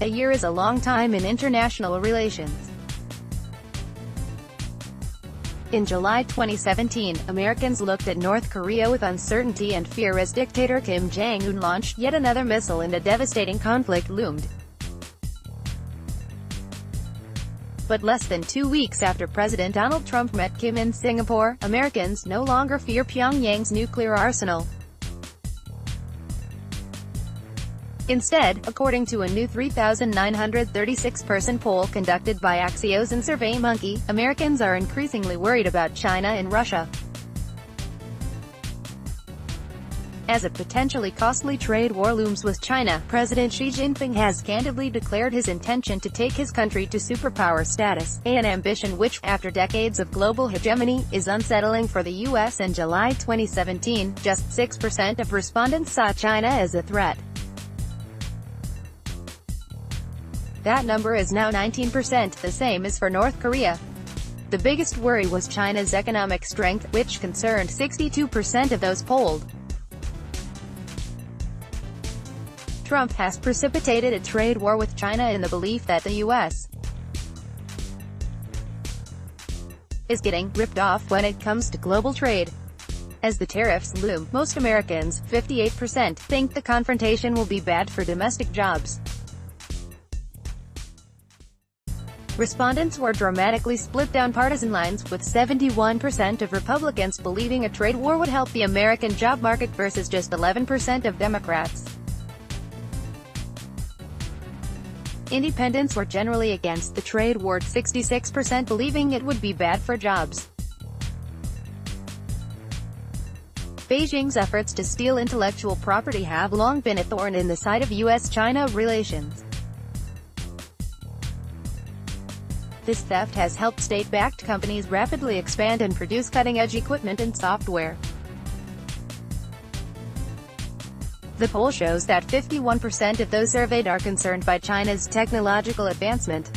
A year is a long time in international relations. In July 2017, Americans looked at North Korea with uncertainty and fear as dictator Kim Jong-un launched yet another missile and a devastating conflict loomed. But less than 2 weeks after President Donald Trump met Kim in Singapore, Americans no longer fear Pyongyang's nuclear arsenal. Instead, according to a new 3,936-person poll conducted by Axios and SurveyMonkey, Americans are increasingly worried about China and Russia. As a potentially costly trade war looms with China, President Xi Jinping has candidly declared his intention to take his country to superpower status, an ambition which, after decades of global hegemony, is unsettling for the U.S. In July 2017, just 6% of respondents saw China as a threat. That number is now 19%, the same as for North Korea. The biggest worry was China's economic strength, which concerned 62% of those polled. Trump has precipitated a trade war with China in the belief that the U.S. is getting ripped off when it comes to global trade. As the tariffs loom, most Americans, 58%, think the confrontation will be bad for domestic jobs. Respondents were dramatically split down partisan lines, with 71% of Republicans believing a trade war would help the American job market versus just 11% of Democrats. Independents were generally against the trade war, 66% believing it would be bad for jobs. Beijing's efforts to steal intellectual property have long been a thorn in the side of U.S.-China relations. This theft has helped state-backed companies rapidly expand and produce cutting-edge equipment and software. The poll shows that 51% of those surveyed are concerned by China's technological advancement.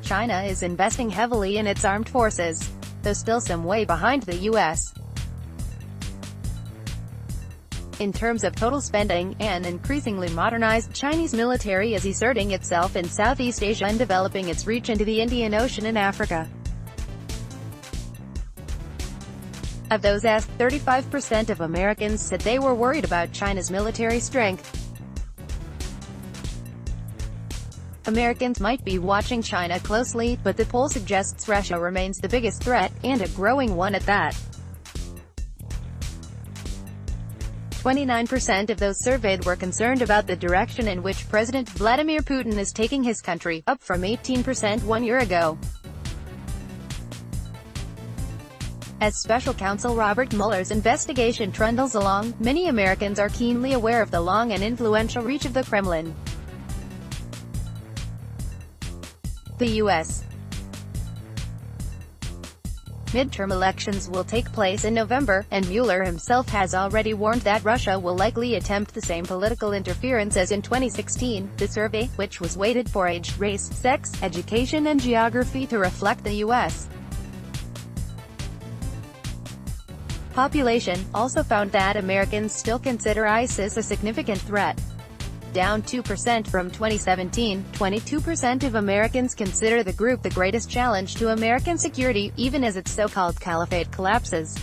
China is investing heavily in its armed forces, though still some way behind the U.S. In terms of total spending, an increasingly modernized Chinese military is asserting itself in Southeast Asia and developing its reach into the Indian Ocean and Africa. Of those asked, 35% of Americans said they were worried about China's military strength. Americans might be watching China closely, but the poll suggests Russia remains the biggest threat, and a growing one at that. 29% of those surveyed were concerned about the direction in which President Vladimir Putin is taking his country, up from 18% 1 year ago. As Special Counsel Robert Mueller's investigation trundles along, many Americans are keenly aware of the long and influential reach of the Kremlin. The U.S. midterm elections will take place in November, and Mueller himself has already warned that Russia will likely attempt the same political interference as in 2016. The survey, which was weighted for age, race, sex, education and geography to reflect the U.S. population, also found that Americans still consider ISIS a significant threat. Down 2% from 2017, 22% of Americans consider the group the greatest challenge to American security, even as its so-called caliphate collapses.